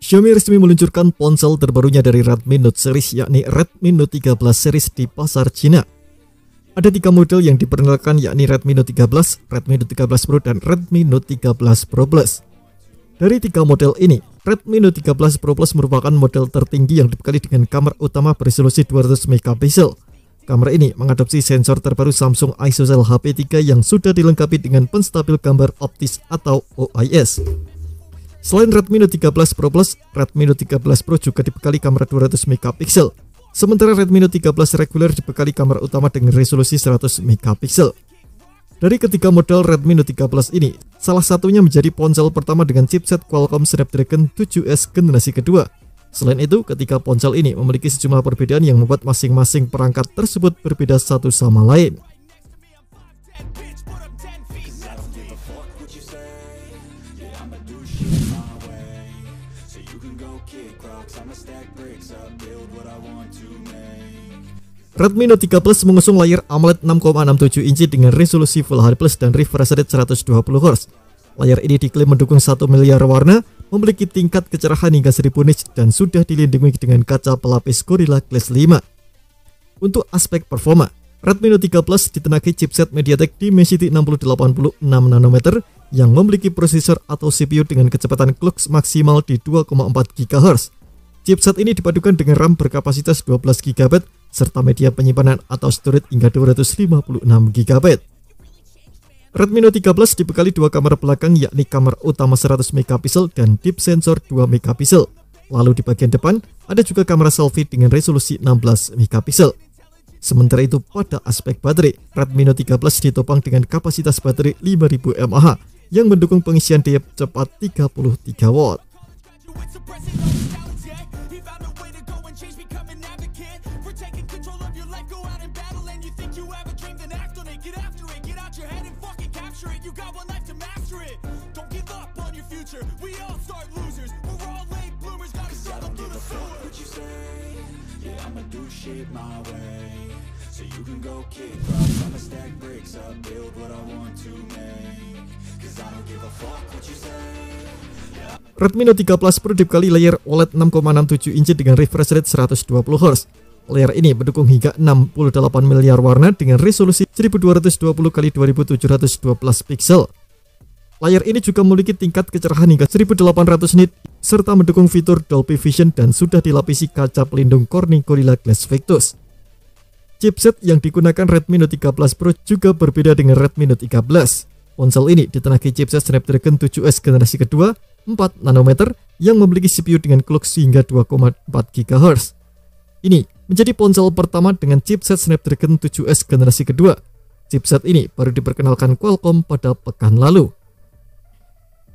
Xiaomi resmi meluncurkan ponsel terbarunya dari Redmi Note series, yakni Redmi Note 13 series di pasar Cina. Ada 3 model yang diperkenalkan, yakni Redmi Note 13, Redmi Note 13 Pro, dan Redmi Note 13 Pro Plus. Dari 3 model ini, Redmi Note 13 Pro Plus merupakan model tertinggi yang dibekali dengan kamera utama beresolusi 200 megapiksel. Kamera ini mengadopsi sensor terbaru Samsung ISOCELL HP3 yang sudah dilengkapi dengan penstabil gambar optis atau OIS. Selain Redmi Note 13 Pro Plus, Redmi Note 13 Pro juga dibekali kamera 200 megapiksel. Sementara Redmi Note 13 reguler dibekali kamera utama dengan resolusi 100 megapiksel. Dari ketiga model Redmi Note 13 ini, salah satunya menjadi ponsel pertama dengan chipset Qualcomm Snapdragon 7S generasi kedua. Selain itu, ketiga ponsel ini memiliki sejumlah perbedaan yang membuat masing-masing perangkat tersebut berbeda satu sama lain. Redmi Note 13 mengusung layar AMOLED 6,67 inci dengan resolusi Full HD+ dan refresh rate 120Hz. Layar ini diklaim mendukung 1 miliar warna, memiliki tingkat kecerahan hingga 1000 nits, dan sudah dilindungi dengan kaca pelapis Gorilla Glass 5. Untuk aspek performa, Redmi Note 13 ditenagai chipset MediaTek Dimensity 6086 nanometer yang memiliki prosesor atau CPU dengan kecepatan clock maksimal di 2,4 GHz. Chipset ini dipadukan dengan RAM berkapasitas 12 GB serta media penyimpanan atau storage hingga 256 GB. Redmi Note 13 dibekali 2 kamera belakang, yakni kamera utama 100 megapiksel dan deep sensor 2 megapiksel. Lalu di bagian depan ada juga kamera selfie dengan resolusi 16 megapiksel. Sementara itu pada aspek baterai, Redmi Note 13 ditopang dengan kapasitas baterai 5000 mAh yang mendukung pengisian daya cepat 33 watt. Redmi Note 13 Pro dibekali layar OLED 6,67 inci dengan refresh rate 120Hz. Layar ini mendukung hingga 68 miliar warna dengan resolusi 1220x2712 piksel. Layar ini juga memiliki tingkat kecerahan hingga 1800 nits serta mendukung fitur Dolby Vision dan sudah dilapisi kaca pelindung Corning Gorilla Glass Victus. Chipset yang digunakan Redmi Note 13 Pro juga berbeda dengan Redmi Note 13. Ponsel ini ditenagai chipset Snapdragon 7S generasi kedua 4 nanometer yang memiliki CPU dengan clock hingga 2,4 GHz. Ini menjadi ponsel pertama dengan chipset Snapdragon 7S generasi kedua. Chipset ini baru diperkenalkan Qualcomm pada pekan lalu.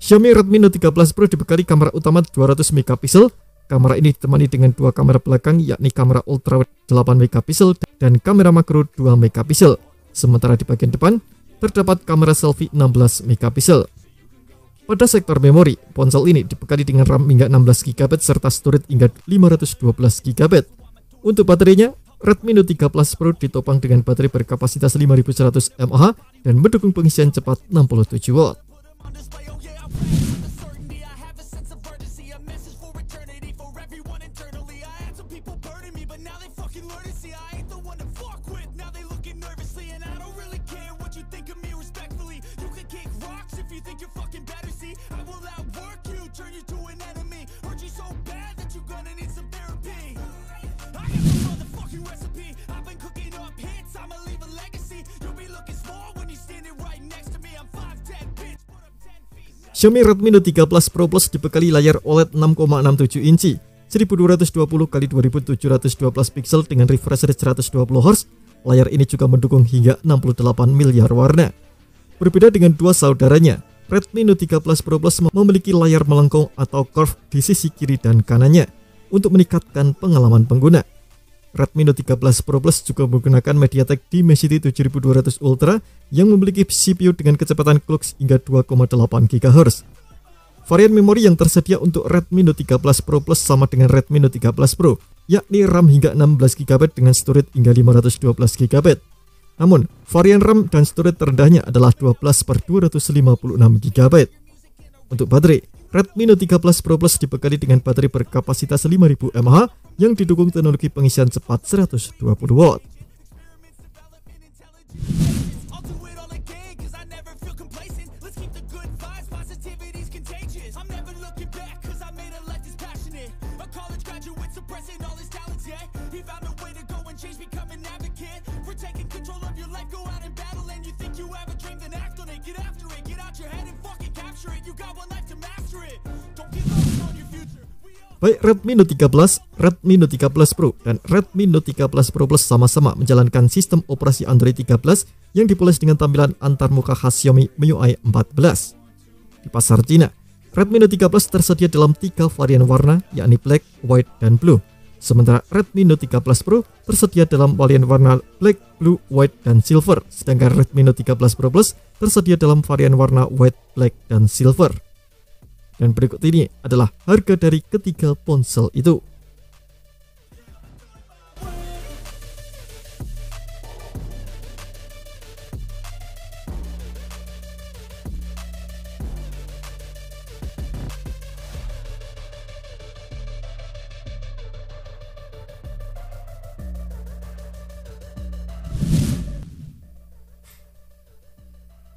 Xiaomi Redmi Note 13 Pro dibekali kamera utama 200 megapiksel. Kamera ini ditemani dengan 2 kamera belakang, yakni kamera ultrawide 8 megapiksel dan kamera makro 2 megapiksel. Sementara di bagian depan terdapat kamera selfie 16 megapiksel. Pada sektor memori, ponsel ini dibekali dengan RAM hingga 16 GB serta storage hingga 512 GB. Untuk baterainya, Redmi Note 13 Pro ditopang dengan baterai berkapasitas 5100 mAh dan mendukung pengisian cepat 67 watt. Xiaomi Redmi Note 13 Pro Plus dibekali layar OLED 6,67 inci 1220x2712 piksel dengan refresh rate 120Hz. Layar ini juga mendukung hingga 68 miliar warna. Berbeda dengan dua saudaranya, Redmi Note 13 Pro Plus memiliki layar melengkung atau curve di sisi kiri dan kanannya untuk meningkatkan pengalaman pengguna. Redmi Note 13 Pro Plus juga menggunakan MediaTek Dimensity 7200 Ultra yang memiliki CPU dengan kecepatan clock hingga 2,8 GHz. Varian memori yang tersedia untuk Redmi Note 13 Pro Plus sama dengan Redmi Note 13 Pro, yakni RAM hingga 16 GB dengan storage hingga 512 GB. Namun, varian RAM dan storage terendahnya adalah 12/256 GB. Untuk baterai, Redmi Note 13 Pro Plus dibekali dengan baterai berkapasitas 5000 mAh yang didukung teknologi pengisian cepat 120 watt. Baik Redmi Note 13, Redmi Note 13 Pro, dan Redmi Note 13 Pro Plus sama-sama menjalankan sistem operasi Android 13 yang dipoles dengan tampilan antarmuka khas Xiaomi MIUI 14. Di pasar Cina, Redmi Note 13 tersedia dalam 3 varian warna, yakni black, white, dan blue. Sementara Redmi Note 13 Pro tersedia dalam varian warna black, blue, white, dan silver. Sedangkan Redmi Note 13 Pro Plus tersedia dalam varian warna white, black, dan silver. Dan berikut ini adalah harga dari ketiga ponsel itu.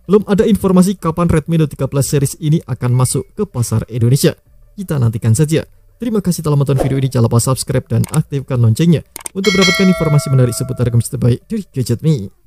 Belum ada informasi kapan Redmi Note 13 series ini akan masuk ke pasar Indonesia. Kita nantikan saja. Terima kasih telah menonton video ini. Jangan lupa subscribe dan aktifkan loncengnya untuk mendapatkan informasi menarik seputar gamers terbaik dari Gadget Me.